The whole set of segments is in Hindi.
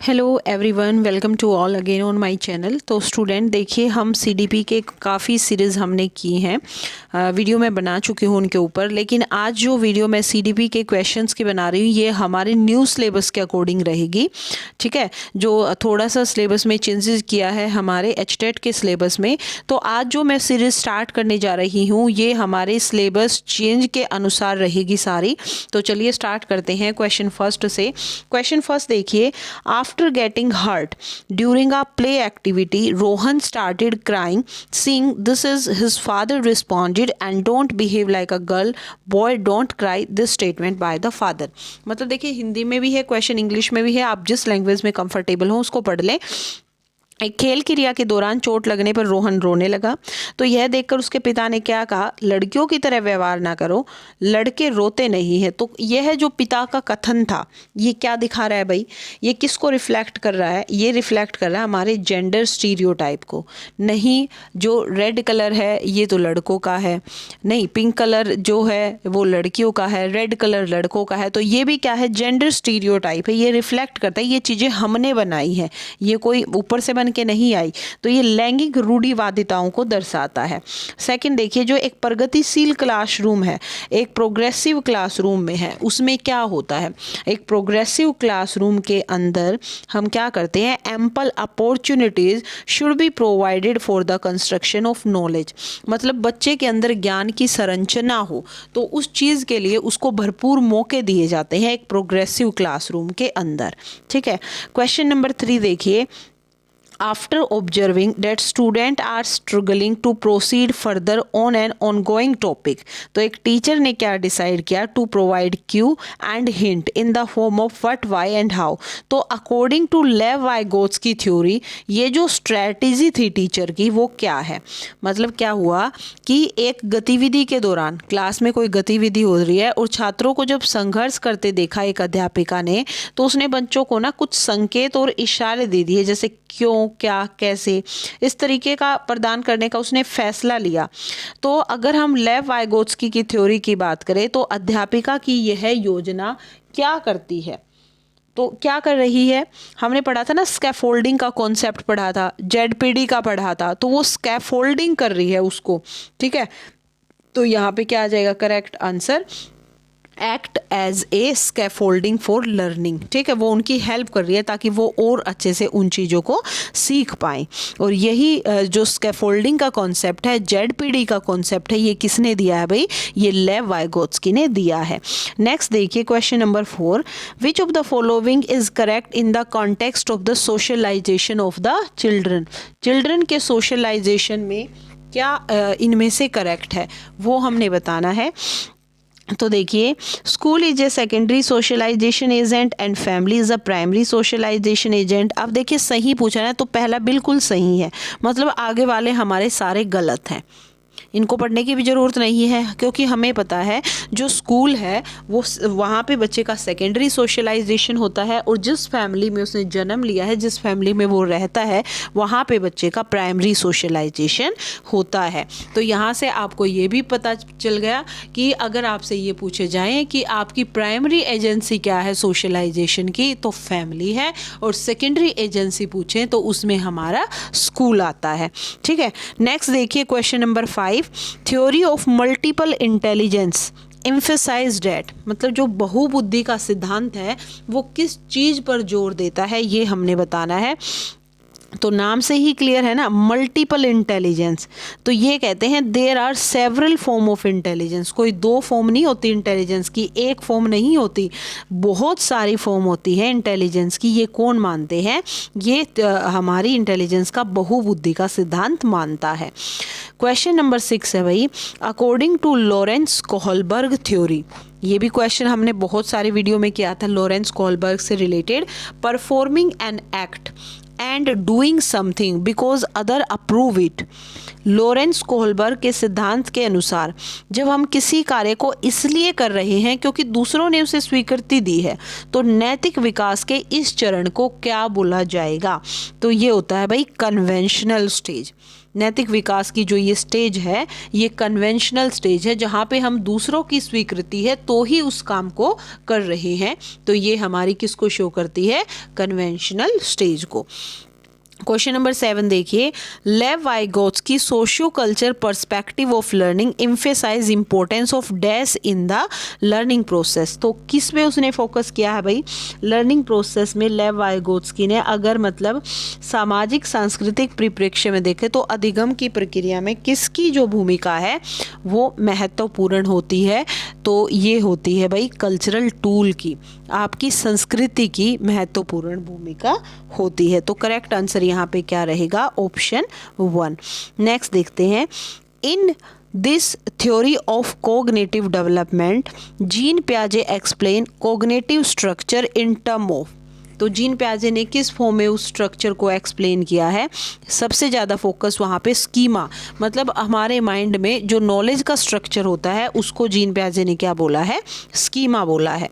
Hello everyone, welcome to all again on my channel. तो स्टूडेंट देखिए, हम सीडीपी के काफ़ी सीरीज़ हमने की हैं, वीडियो मैं बना चुकी हूँ उनके ऊपर। लेकिन आज जो वीडियो मैं सीडीपी के क्वेश्चंस की बना रही हूँ ये हमारे न्यू सिलेबस के अकॉर्डिंग रहेगी। ठीक है, जो थोड़ा सा सिलेबस में चेंजेस किया है हमारे एचटेट के सिलेबस में। तो आज जो मैं सीरीज़ स्टार्ट करने जा रही हूँ ये हमारे सिलेबस चेंज के अनुसार रहेगी सारी। तो चलिए स्टार्ट करते हैं क्वेश्चन फर्स्ट से। क्वेश्चन फर्स्ट देखिए, After getting hurt during a play activity, Rohan started crying. Seeing this, is his father responded, "And don't behave like a girl, boy, don't cry." This statement by the father. मतलब देखिए, हिंदी में भी है क्वेश्चन, इंग्लिश में भी है, आप जिस लैंग्वेज में कंफर्टेबल हो उसको पढ़ लें। एक खेल क्रिया के दौरान चोट लगने पर रोहन रोने लगा। तो यह देखकर उसके पिता ने क्या कहा? लड़कियों की तरह व्यवहार ना करो, लड़के रोते नहीं है। तो यह जो पिता का कथन था ये क्या दिखा रहा है भाई? ये किसको रिफ्लेक्ट कर रहा है? ये रिफ्लेक्ट कर रहा है हमारे जेंडर स्टीरियोटाइप को। नहीं, जो रेड कलर है ये तो लड़कों का है, नहीं पिंक कलर जो है वो लड़कियों का है, रेड कलर लड़कों का है। तो ये भी क्या है? जेंडर स्टीरियोटाइप है। ये रिफ्लेक्ट करता है, ये चीज़ें हमने बनाई है, ये कोई ऊपर से बन के नहीं आई। तो ये लैंगिक रूढ़िवादिताओं को दर्शाता है। सेकंड देखिए, जो एक प्रगतिशील क्लासरूम है, एक प्रोग्रेसिव क्लासरूम में है, उसमें क्या होता है? एक प्रोग्रेसिव क्लासरूम के अंदर हम क्या करते हैं? Ample opportunities should be provided for the construction of knowledge. मतलब बच्चे के अंदर ज्ञान की संरचना हो तो उस चीज़ के लिए उसको भरपूर मौके दिए जाते हैं एक प्रोग्रेसिव क्लासरूम के अंदर। ठीक है, क्वेश्चन नंबर 3 देखिए, After observing that students are struggling to proceed further on an ongoing topic, तो एक टीचर ने क्या डिसाइड किया? To provide cue and hint in the form of what, why and how. तो अकॉर्डिंग टू लेव वाइगोट्स की थ्योरी, ये जो स्ट्रेटेजी थी टीचर की वो क्या है? मतलब क्या हुआ कि एक गतिविधि के दौरान, क्लास में कोई गतिविधि हो रही है और छात्रों को जब संघर्ष करते देखा एक अध्यापिका ने, तो उसने बच्चों को ना कुछ संकेत और इशारे दे दिए, जैसे क्यों, क्या, कैसे, इस तरीके का प्रदान करने का उसने फैसला लिया। तो अगर हम लेव वाइगोत्स्की की थ्योरी की बात करें तो अध्यापिका की यह योजना क्या करती है? तो क्या कर रही है? हमने पढ़ा था ना, स्कैफोल्डिंग का कॉन्सेप्ट पढ़ा था, जेडपीडी का पढ़ा था, तो वो स्कैफोल्डिंग कर रही है उसको। ठीक है, तो यहाँ पे क्या आ जाएगा correct answer? Act as a scaffolding for learning. ठीक है, वो उनकी हेल्प कर रही है ताकि वो और अच्छे से उन चीज़ों को सीख पाएँ। और यही जो स्कैफोल्डिंग का कॉन्सेप्ट है, जेडपीडी का कॉन्सेप्ट है, ये किसने दिया है भाई? ये लेव वाइगोत्स्की ने दिया है। नेक्स्ट देखिए, question number 4, which of the following is correct in the context of the socialisation of the children. Children के सोशलाइजेशन में क्या इनमें से करेक्ट है वो हमने बताना है। तो देखिए, school is a secondary socialisation agent and family is a primary socialisation agent. अब देखिए, सही पूछा है तो पहला बिल्कुल सही है, मतलब आगे वाले हमारे सारे गलत हैं, इनको पढ़ने की भी ज़रूरत नहीं है, क्योंकि हमें पता है जो स्कूल है वो वहाँ पे बच्चे का सेकेंडरी सोशलाइजेशन होता है, और जिस फैमिली में उसने जन्म लिया है, जिस फैमिली में वो रहता है, वहाँ पे बच्चे का प्राइमरी सोशलाइजेशन होता है। तो यहाँ से आपको ये भी पता चल गया कि अगर आपसे ये पूछे जाएँ कि आपकी प्राइमरी एजेंसी क्या है सोशलाइजेशन की, तो फैमिली है, और सेकेंडरी एजेंसी पूछें तो उसमें हमारा स्कूल आता है। ठीक है, नेक्स्ट देखिए, question number 5, theory of multiple intelligence emphasized at, मतलब जो बहुबुद्धि का सिद्धांत है वो किस चीज़ पर जोर देता है ये हमने बताना है। तो नाम से ही क्लियर है ना, मल्टीपल इंटेलिजेंस। तो ये कहते हैं there are several form of intelligence. कोई दो फॉर्म नहीं होती इंटेलिजेंस की, एक फॉर्म नहीं होती, बहुत सारी फॉर्म होती है इंटेलिजेंस की। ये कौन मानते हैं? ये हमारी इंटेलिजेंस का बहुबुद्धि का सिद्धांत मानता है। क्वेश्चन नंबर 6 है भाई, according to Lawrence Kohlberg theory. ये भी क्वेश्चन हमने बहुत सारे वीडियो में किया था लॉरेंस कोहलबर्ग से related. Performing an act and doing something because other approve it Lawrence Kohlberg के सिद्धांत के अनुसार जब हम किसी कार्य को इसलिए कर रहे हैं क्योंकि दूसरों ने उसे स्वीकृति दी है, तो नैतिक विकास के इस चरण को क्या बोला जाएगा? तो ये होता है भाई कन्वेंशनल स्टेज। नैतिक विकास की जो ये स्टेज है, ये कन्वेंशनल स्टेज है, जहाँ पे हम दूसरों की स्वीकृति है तो ही उस काम को कर रहे हैं। तो ये हमारी किसको शो करती है? कन्वेंशनल स्टेज को। क्वेश्चन नंबर 7 देखिए, Lev Vygotsky socio culture perspective of learning emphasise importance of dash in the learning process. तो किस पे उसने फोकस किया है भाई? लर्निंग प्रोसेस में लेव वाइगोत्स्की ने अगर मतलब सामाजिक सांस्कृतिक परिप्रेक्ष्य में देखे तो अधिगम की प्रक्रिया में किसकी जो भूमिका है वो महत्वपूर्ण होती है? तो ये होती है भाई कल्चरल टूल की, आपकी संस्कृति की महत्वपूर्ण भूमिका होती है। तो करेक्ट आंसर यहाँ पे क्या रहेगा? ऑप्शन 1। नेक्स्ट देखते हैं, in this theory of cognitive development Jean पियाजे explain cognitive structure in term of. तो जीन पियाजे ने किस फॉर्म में उस स्ट्रक्चर को एक्सप्लेन किया है? सबसे ज़्यादा फोकस वहाँ पे स्कीमा, मतलब हमारे माइंड में जो नॉलेज का स्ट्रक्चर होता है उसको जीन पियाजे ने क्या बोला है? स्कीमा बोला है।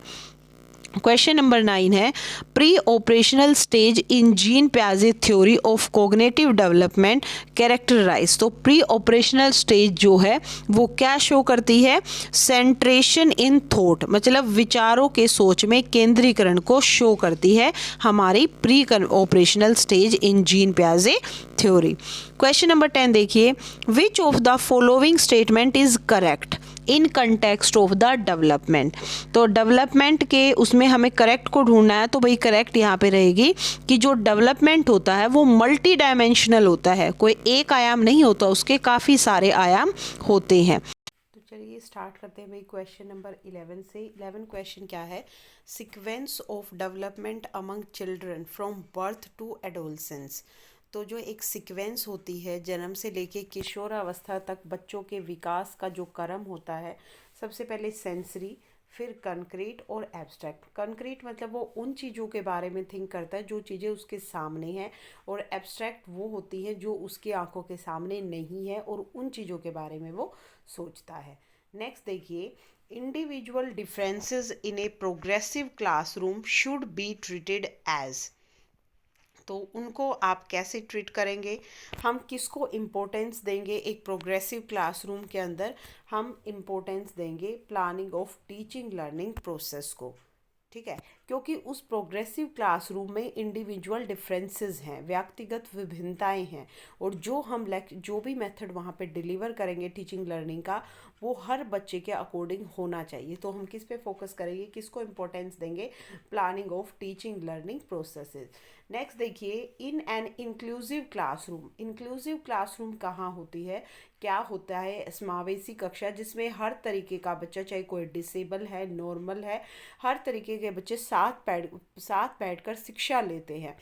क्वेश्चन नंबर 9 है, pre operational stage in Jean पियाजे theory of cognitive development characterise. तो प्री ऑपरेशनल स्टेज जो है वो क्या शो करती है? सेंट्रेशन इन थॉट, मतलब विचारों के सोच में केंद्रीकरण को शो करती है हमारी pre operational stage in Jean पियाजे थ्योरी। क्वेश्चन नंबर 10 देखिए, विच of the following statement is correct in context of the development. तो डेवलपमेंट के उसमें हमें करेक्ट को ढूंढना है, तो भाई करेक्ट यहाँ पे रहेगी कि जो डेवलपमेंट होता है वो मल्टी डायमेंशनल होता है, कोई एक आयाम नहीं होता, उसके काफ़ी सारे आयाम होते हैं। तो चलिए स्टार्ट करते हैं भाई क्वेश्चन नंबर 11 से। 11 क्वेश्चन क्या है? Sequence of development among children from birth to adolescence. तो जो एक सीक्वेंस होती है जन्म से लेके किशोरावस्था तक बच्चों के विकास का जो क्रम होता है, सबसे पहले सेंसरी, फिर कंक्रीट और एब्स्ट्रैक्ट। कंक्रीट मतलब वो उन चीज़ों के बारे में थिंक करता है जो चीज़ें उसके सामने हैं, और एब्स्ट्रैक्ट वो होती हैं जो उसकी आंखों के सामने नहीं है और उन चीज़ों के बारे में वो सोचता है। नेक्स्ट देखिए, individual differences in a progressive classroom should be treated as. तो उनको आप कैसे ट्रीट करेंगे? हम किसको इम्पोर्टेंस देंगे? एक प्रोग्रेसिव क्लासरूम के अंदर हम इम्पोर्टेंस देंगे planning of teaching learning process को, ठीक है, क्योंकि उस प्रोग्रेसिव क्लासरूम में इंडिविजुअल डिफरेंसेस हैं, व्यक्तिगत विभिन्नताएं हैं, और जो भी मेथड वहाँ पे डिलीवर करेंगे टीचिंग लर्निंग का वो हर बच्चे के अकॉर्डिंग होना चाहिए। तो हम किस पे फोकस करेंगे, किसको इम्पोर्टेंस देंगे? Planning of teaching learning processes. Next देखिए, in an inclusive classroom. Inclusive classroom कहाँ होती है? क्या होता है? समावेशी कक्षा, जिसमें हर तरीके का बच्चा, चाहे कोई डिसेबल है, नॉर्मल है, हर तरीके के बच्चे साथ बैठकर शिक्षा लेते हैं,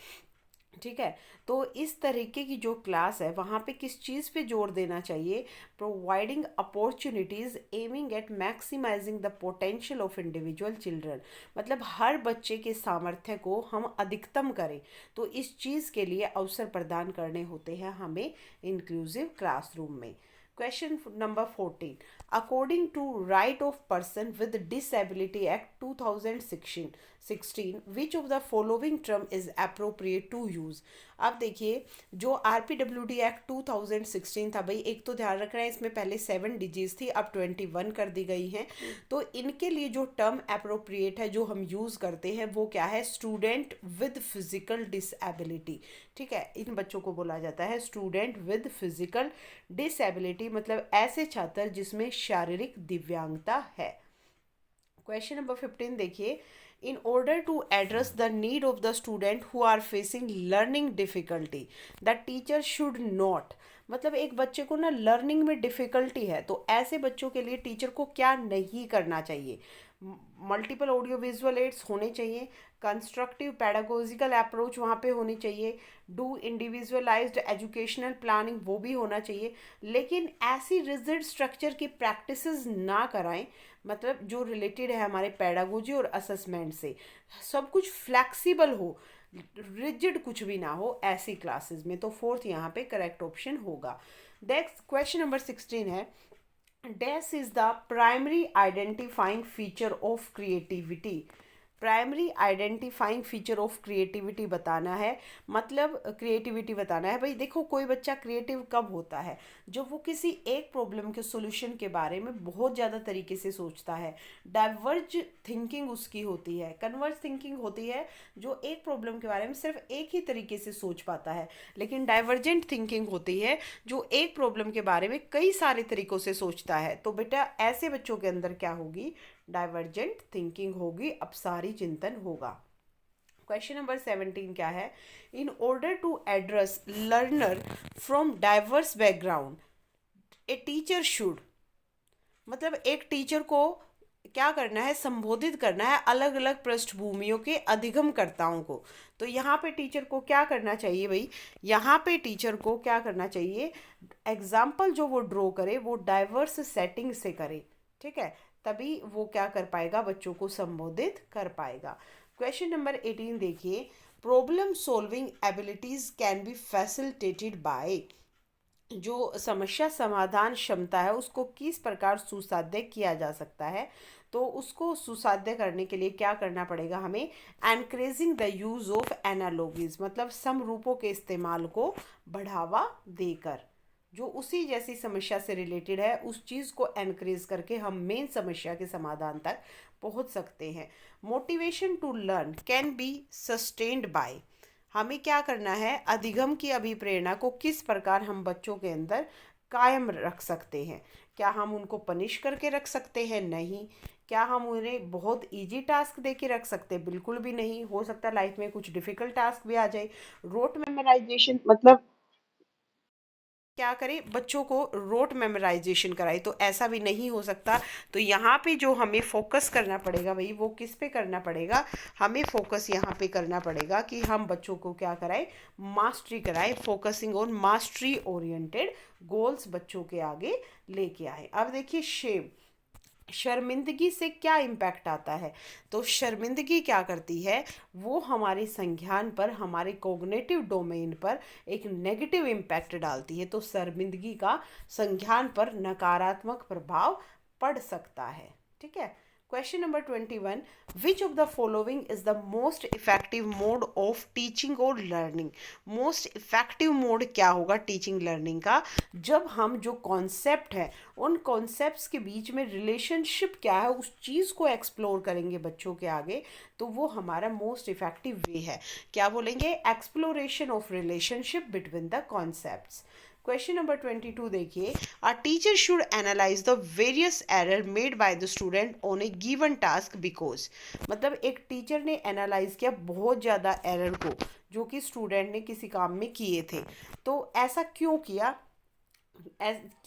ठीक है। तो इस तरीके की जो क्लास है वहाँ पे किस चीज़ पे जोर देना चाहिए? Providing opportunities aiming at maximising the potential of individual children, मतलब हर बच्चे के सामर्थ्य को हम अधिकतम करें, तो इस चीज़ के लिए अवसर प्रदान करने होते हैं हमें इंक्लूसिव क्लासरूम में। Question number 14, according to right of person with disability act 2016 which of the following term is appropriate to use. अब देखिए, जो RPWD एक्ट 2016 था भाई, एक तो ध्यान रखना है इसमें पहले 7 डिजीज थी, अब 21 कर दी गई हैं। तो इनके लिए जो टर्म अप्रोप्रिएट है जो हम यूज़ करते हैं वो क्या है? स्टूडेंट विद फिजिकल डिसेबिलिटी, ठीक है, इन बच्चों को बोला जाता है स्टूडेंट विद फिजिकल डिसेबिलिटी, मतलब ऐसे छात्र जिसमें शारीरिक दिव्यांगता है। क्वेश्चन नंबर 15 देखिए, in order to address the need of the student who are facing learning difficulty the teacher should not, मतलब एक बच्चे को ना लर्निंग में डिफ़िकल्टी है तो ऐसे बच्चों के लिए टीचर को क्या नहीं करना चाहिए? मल्टीपल ऑडियो विजुअल एड्स होने चाहिए, कंस्ट्रक्टिव पेडागोजिकल अप्रोच वहाँ पे होनी चाहिए, डू इंडिविजुअलाइज्ड एजुकेशनल प्लानिंग वो भी होना चाहिए, लेकिन ऐसी रिजिड स्ट्रक्चर की प्रैक्टिसेस ना कराएं, मतलब जो रिलेटेड है हमारे पेडागोजी और असेसमेंट से, सब कुछ फ्लेक्सिबल हो, रिजिड कुछ भी ना हो ऐसी क्लासेस में। तो 4th यहाँ पे करेक्ट ऑप्शन होगा। नेक्स्ट क्वेश्चन नंबर 16 है, dash is the primary identifying feature of creativity. Primary identifying feature of creativity बताना है, मतलब क्रिएटिविटी बताना है। भाई देखो, कोई बच्चा क्रिएटिव कब होता है, जब वो किसी एक प्रॉब्लम के सॉल्यूशन के बारे में बहुत ज़्यादा तरीके से सोचता है। डाइवर्ज थिंकिंग उसकी होती है, कन्वर्ज थिंकिंग होती है जो एक प्रॉब्लम के बारे में सिर्फ एक ही तरीके से सोच पाता है। लेकिन डाइवर्जेंट थिंकिंग होती है जो एक प्रॉब्लम के बारे में कई सारे तरीकों से सोचता है। तो बेटा ऐसे बच्चों के अंदर क्या होगी, डाइवर्जेंट थिंकिंग होगी, अपसारी चिंतन होगा। क्वेश्चन नंबर 17 क्या है, in order to address learner from diverse background a teacher should, मतलब एक टीचर को क्या करना है, संबोधित करना है अलग अलग पृष्ठभूमियों के अधिगमकर्ताओं को। तो यहाँ पे टीचर को क्या करना चाहिए भाई, यहाँ पे टीचर को क्या करना चाहिए, एग्जाम्पल जो वो ड्रॉ करे वो डाइवर्स सेटिंग से करे, ठीक है, तभी वो क्या कर पाएगा, बच्चों को संबोधित कर पाएगा। क्वेश्चन नंबर 18 देखिए, problem solving abilities can be facilitated bye, जो समस्या समाधान क्षमता है उसको किस प्रकार सुसाध्य किया जा सकता है। तो उसको सुसाध्य करने के लिए क्या करना पड़ेगा हमें, encouraging the use of analogies, मतलब समरूपों के इस्तेमाल को बढ़ावा देकर, जो उसी जैसी समस्या से रिलेटेड है उस चीज़ को एनकरेज करके हम मेन समस्या के समाधान तक पहुंच सकते हैं। Motivation to learn can be sustained by, हमें क्या करना है, अधिगम की अभिप्रेरणा को किस प्रकार हम बच्चों के अंदर कायम रख सकते हैं। क्या हम उनको पनिश करके रख सकते हैं, नहीं। क्या हम उन्हें बहुत इजी टास्क दे के रख सकते हैं, बिल्कुल भी नहीं। हो सकता है लाइफ में कुछ डिफिकल्ट टास्क भी आ जाए। रोट मेमोराइजेशन, मतलब क्या करें, बच्चों को रोट मेमोराइजेशन कराए, तो ऐसा भी नहीं हो सकता। तो यहाँ पे जो हमें फोकस करना पड़ेगा भाई, वो किस पे करना पड़ेगा, हमें फोकस यहाँ पे करना पड़ेगा कि हम बच्चों को क्या कराएं, मास्टरी कराएं, focusing on mastery oriented goals बच्चों के आगे लेके आए। अब देखिए शेम, शर्मिंदगी से क्या इम्पैक्ट आता है। तो शर्मिंदगी क्या करती है, वो हमारे संज्ञान पर, हमारे कॉग्निटिव डोमेन पर एक नेगेटिव इम्पैक्ट डालती है। तो शर्मिंदगी का संज्ञान पर नकारात्मक प्रभाव पड़ सकता है, ठीक है। Question number 21, which of the following is the most effective mode of teaching और लर्निंग। मोस्ट इफेक्टिव मोड क्या होगा टीचिंग लर्निंग का, जब हम जो कॉन्सेप्ट है उन कॉन्सेप्ट्स के बीच में रिलेशनशिप क्या है उस चीज़ को एक्सप्लोर करेंगे बच्चों के आगे, तो वो हमारा मोस्ट इफेक्टिव वे है। क्या बोलेंगे, exploration of relationship between the concepts. Question number 22 देखिए, a teacher should analyse the various error made by the student on A given task because, मतलब एक टीचर ने एनालाइज किया बहुत ज़्यादा एरर को जो कि स्टूडेंट ने किसी काम में किए थे। तो ऐसा क्यों किया,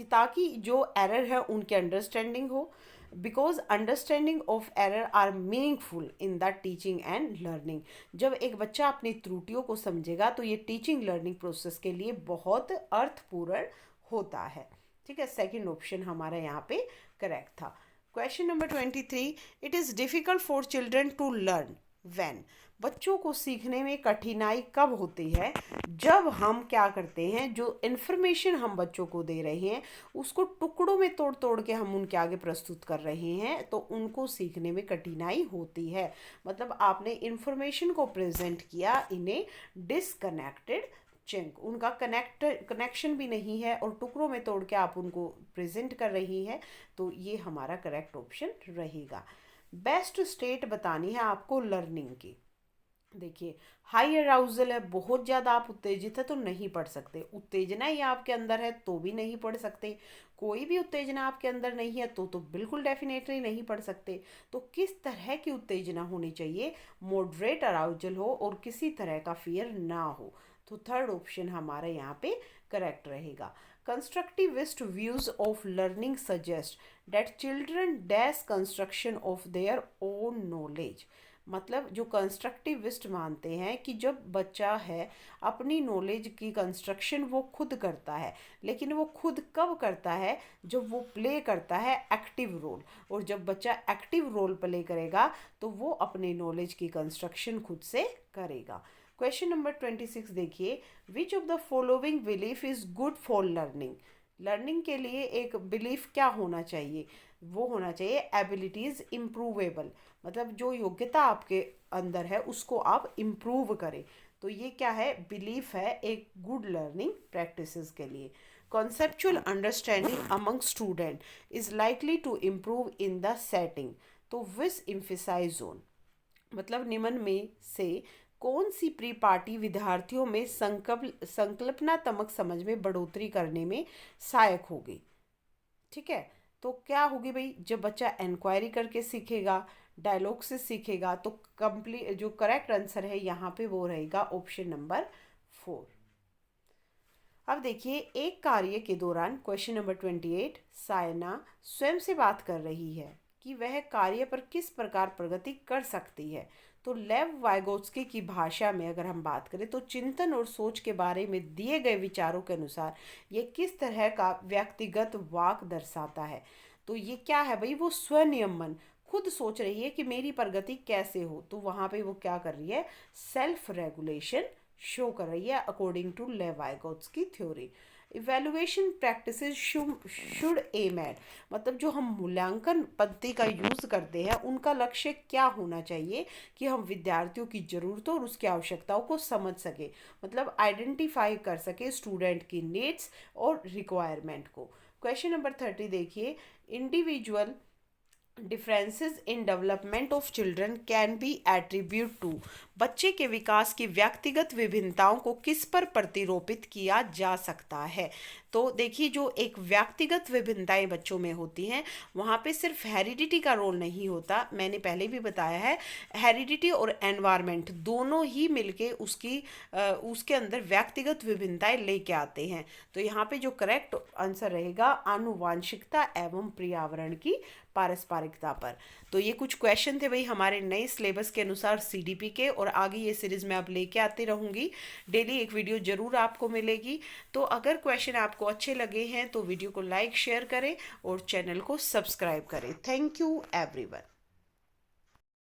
ताकि जो एरर है उनके अंडरस्टैंडिंग हो, because understanding of error are meaningful in the teaching and learning. जब एक बच्चा अपनी त्रुटियों को समझेगा तो ये टीचिंग लर्निंग प्रोसेस के लिए बहुत अर्थपूर्ण होता है, ठीक है। सेकंड ऑप्शन हमारा यहाँ पे करेक्ट था। Question number 23, it is difficult for children to learn when, बच्चों को सीखने में कठिनाई कब होती है, जब हम क्या करते हैं, जो इन्फॉर्मेशन हम बच्चों को दे रहे हैं उसको टुकड़ों में तोड़ तोड़ के हम उनके आगे प्रस्तुत कर रहे हैं, तो उनको सीखने में कठिनाई होती है। मतलब आपने इन्फॉर्मेशन को प्रेजेंट किया इन ए डिसकनेक्टेड चंक, उनका कनेक्शन भी नहीं है और टुकड़ों में तोड़ के आप उनको प्रेजेंट कर रही हैं, तो ये हमारा करेक्ट ऑप्शन रहेगा। बेस्ट स्टेट बतानी है आपको लर्निंग की। देखिए, हाई अराउजल है, बहुत ज़्यादा आप उत्तेजित है तो नहीं पढ़ सकते, उत्तेजना ही आपके अंदर है तो भी नहीं पढ़ सकते, कोई भी उत्तेजना आपके अंदर नहीं है तो बिल्कुल डेफिनेटली नहीं पढ़ सकते। तो किस तरह की उत्तेजना होनी चाहिए, मॉडरेट अराउजल हो और किसी तरह का फियर ना हो। तो थर्ड ऑप्शन हमारा यहाँ पे करेक्ट रहेगा। Constructivist views of learning suggest that children dash construction of their own knowledge, मतलब जो कंस्ट्रक्टिविस्ट मानते हैं कि जब बच्चा है अपनी नॉलेज की कंस्ट्रक्शन वो खुद करता है, लेकिन वो खुद कब करता है, जब वो प्ले करता है एक्टिव रोल, और जब बच्चा एक्टिव रोल प्ले करेगा तो वो अपने नॉलेज की कंस्ट्रक्शन खुद से करेगा। क्वेश्चन नंबर 26 देखिए, विच of the following belief is good for learning, learning के लिए एक बिलीफ क्या होना चाहिए, वो होना चाहिए एबिलिटीज़ इम्प्रूवेबल, मतलब जो योग्यता आपके अंदर है उसको आप इम्प्रूव करें। तो ये क्या है, बिलीफ है एक गुड लर्निंग प्रैक्टिसेस के लिए। Conceptual understanding among student is likely to improve in the setting. तो विस इम्फिसाइज जोन, मतलब निम्न में से कौन सी प्री पार्टी विद्यार्थियों में संकल्पनात्मक समझ में बढ़ोतरी करने में सहायक होगी। ठीक है, तो क्या होगी भाई, जब बच्चा इंक्वायरी करके सीखेगा, डायलॉग से सीखेगा, तो कंप्लीट जो करेक्ट आंसर है यहाँ पे वो रहेगा ऑप्शन नंबर 4। अब देखिए, एक कार्य के दौरान क्वेश्चन नंबर 28, सायना स्वयं से बात कर रही है कि वह कार्य पर किस प्रकार प्रगति कर सकती है। तो लेव वाइगोत्स्की की भाषा में अगर हम बात करें तो चिंतन और सोच के बारे में दिए गए विचारों के अनुसार ये किस तरह का व्यक्तिगत वाक दर्शाता है। तो ये क्या है भाई, वो स्वनियमन, खुद सोच रही है कि मेरी प्रगति कैसे हो। तो वहाँ पे वो क्या कर रही है, सेल्फ रेगुलेशन शो कर रही है according to Vygotsky theory. Evaluation practices should aim at, मतलब जो हम मूल्यांकन पद्धति का यूज़ करते हैं उनका लक्ष्य क्या होना चाहिए कि हम विद्यार्थियों की ज़रूरतों और उसकी आवश्यकताओं को समझ सके, मतलब आइडेंटिफाई कर सके स्टूडेंट की नीड्स और रिक्वायरमेंट को। क्वेश्चन नंबर 30 देखिए, individual differences in development of children can be attribute to, बच्चे के विकास की व्यक्तिगत विभिन्नताओं को किस पर प्रतिरोपित किया जा सकता है। तो देखिए, जो एक व्यक्तिगत विभिन्नताएं बच्चों में होती हैं वहाँ पे सिर्फ हेरिडिटी का रोल नहीं होता, मैंने पहले भी बताया है, हेरिडिटी और एनवायरनमेंट दोनों ही मिलके उसके अंदर व्यक्तिगत विभिन्नताएं लेके आते हैं। तो यहाँ पे जो करेक्ट आंसर रहेगा आनुवांशिकता एवं पर्यावरण की पारस्परिकता पर। तो ये कुछ क्वेश्चन थे भाई हमारे नए सिलेबस के अनुसार सीडीपी के, और आगे ये सीरीज मैं अब लेके आती रहूँगी, डेली एक वीडियो जरूर आपको मिलेगी। तो अगर क्वेश्चन आपको अच्छे लगे हैं तो वीडियो को लाइक शेयर करें और चैनल को सब्सक्राइब करें। Thank you everyone.